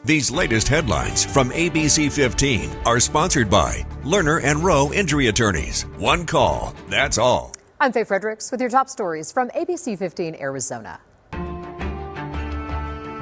These latest headlines from ABC15 are sponsored by Lerner and Rowe Injury Attorneys. One call, that's all. I'm Faye Fredericks with your top stories from ABC15 Arizona.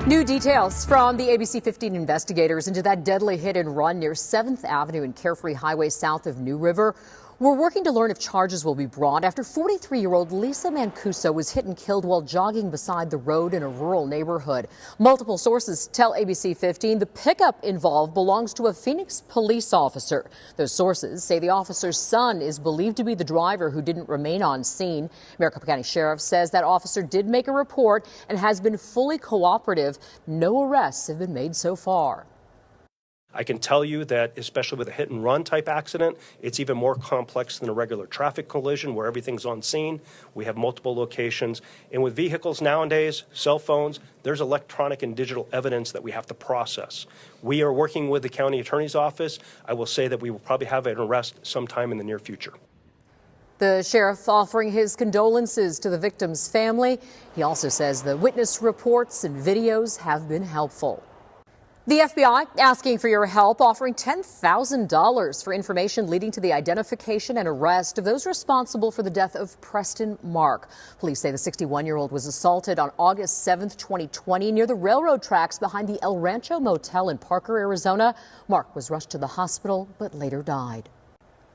New details from the ABC15 investigators into that deadly hit and run near 7th Avenue and Carefree Highway south of New River. We're working to learn if charges will be brought after 43-year-old Lisa Mancuso was hit and killed while jogging beside the road in a rural neighborhood. Multiple sources tell ABC15 the pickup involved belongs to a Phoenix police officer. Those sources say the officer's son is believed to be the driver who didn't remain on scene. Maricopa County Sheriff says that officer did make a report and has been fully cooperative. No arrests have been made so far. I can tell you that, especially with a hit and run type accident, it's even more complex than a regular traffic collision where everything's on scene. We have multiple locations. And with vehicles nowadays, cell phones, there's electronic and digital evidence that we have to process. We are working with the county attorney's office. I will say that we will probably have an arrest sometime in the near future. The sheriff offering his condolences to the victim's family. He also says the witness reports and videos have been helpful. The FBI asking for your help, offering $10,000 for information leading to the identification and arrest of those responsible for the death of Preston Mark. Police say the 61-year-old was assaulted on August 7th, 2020, near the railroad tracks behind the El Rancho Motel in Parker, Arizona. Mark was rushed to the hospital but later died.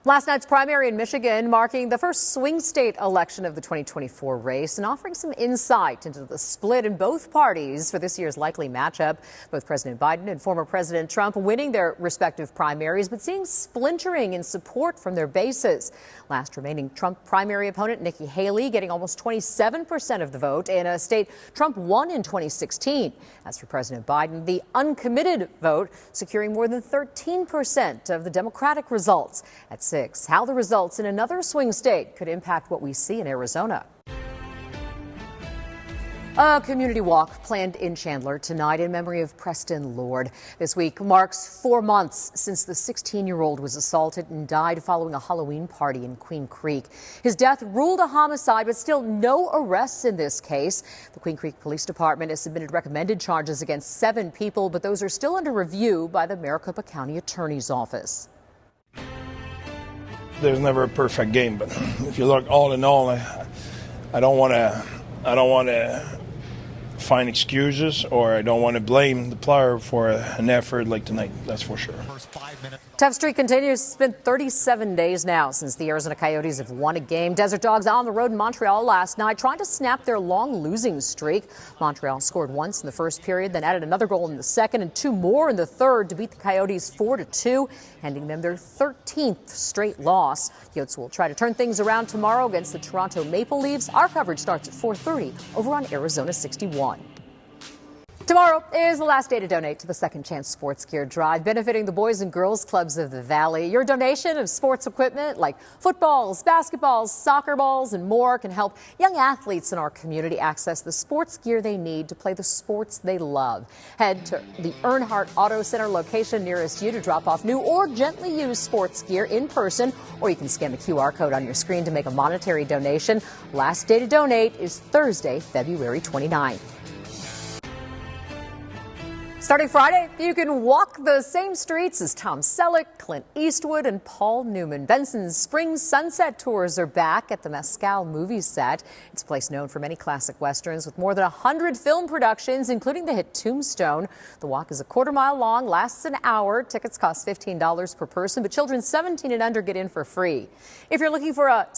Last night's primary in Michigan marking the first swing state election of the 2024 race and offering some insight into the split in both parties for this year's likely matchup. Both President Biden and former President Trump winning their respective primaries, but seeing splintering in support from their bases. Last remaining Trump primary opponent Nikki Haley getting almost 27% of the vote in a state Trump won in 2016. As for President Biden, the uncommitted vote securing more than 13% of the Democratic results. At 6, how the results in another swing state could impact what we see in Arizona. A community walk planned in Chandler tonight in memory of Preston Lord. This week marks 4 months since the 16-year-old was assaulted and died following a Halloween party in Queen Creek. His death ruled a homicide, but still no arrests in this case. The Queen Creek Police Department has submitted recommended charges against 7 people, but those are still under review by the Maricopa County Attorney's Office. There's never a perfect game, but if you look all in all, I don't want to find excuses, or I don't want to blame the player for an effort like tonight. That's for sure. Tough streak continues. It's been 37 days now since the Arizona Coyotes have won a game. Desert Dogs on the road in Montreal last night, trying to snap their long losing streak. Montreal scored once in the first period, then added another goal in the second and 2 more in the third to beat the Coyotes 4-2, handing them their 13th straight loss. Yotes will try to turn things around tomorrow against the Toronto Maple Leafs. Our coverage starts at 4:30 over on Arizona 61. Tomorrow is the last day to donate to the Second Chance Sports Gear Drive, benefiting the Boys and Girls Clubs of the Valley. Your donation of sports equipment like footballs, basketballs, soccer balls, and more can help young athletes in our community access the sports gear they need to play the sports they love. Head to the Earnhardt Auto Center location nearest you to drop off new or gently used sports gear in person, or you can scan the QR code on your screen to make a monetary donation. Last day to donate is Thursday, February 29th. Starting Friday, you can walk the same streets as Tom Selleck, Clint Eastwood, and Paul Newman. Benson's Spring Sunset Tours are back at the Mescal movie set. It's a place known for many classic westerns with more than 100 film productions, including the hit Tombstone. The walk is a quarter-mile long, lasts an hour. Tickets cost $15 per person, but children 17 and under get in for free. If you're looking for a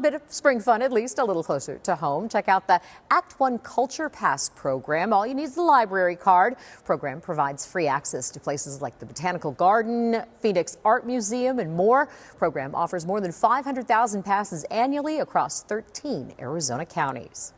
bit of spring fun, at least a little closer to home, check out the Act One Culture Pass program. All you need is the library card. Program provides free access to places like the Botanical Garden, Phoenix Art Museum, and more. Program offers more than 500,000 passes annually across 13 Arizona counties.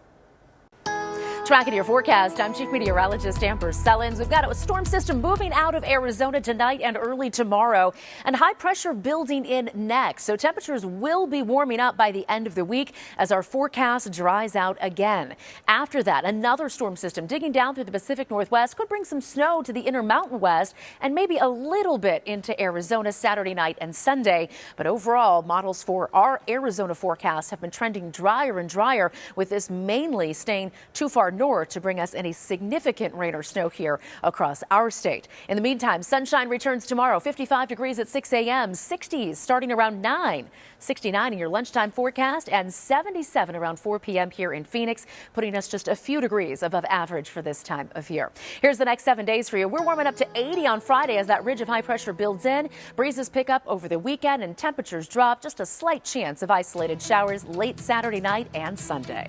Tracking your forecast, I'm Chief Meteorologist Amber Sellens. We've got a storm system moving out of Arizona tonight and early tomorrow, and high pressure building in next. So temperatures will be warming up by the end of the week as our forecast dries out again. After that, another storm system digging down through the Pacific Northwest could bring some snow to the inner Mountain West and maybe a little bit into Arizona Saturday night and Sunday. But overall, models for our Arizona forecast have been trending drier and drier, with this mainly staying too far north to bring us any significant rain or snow here across our state. In the meantime, sunshine returns tomorrow. 55 degrees at 6 a.m., 60s starting around 9, 69 in your lunchtime forecast, and 77 around 4 p.m. here in Phoenix, putting us just a few degrees above average for this time of year. Here's the next 7 days for you. We're warming up to 80 on Friday as that ridge of high pressure builds in. Breezes pick up over the weekend and temperatures drop. Just a slight chance of isolated showers late Saturday night and Sunday.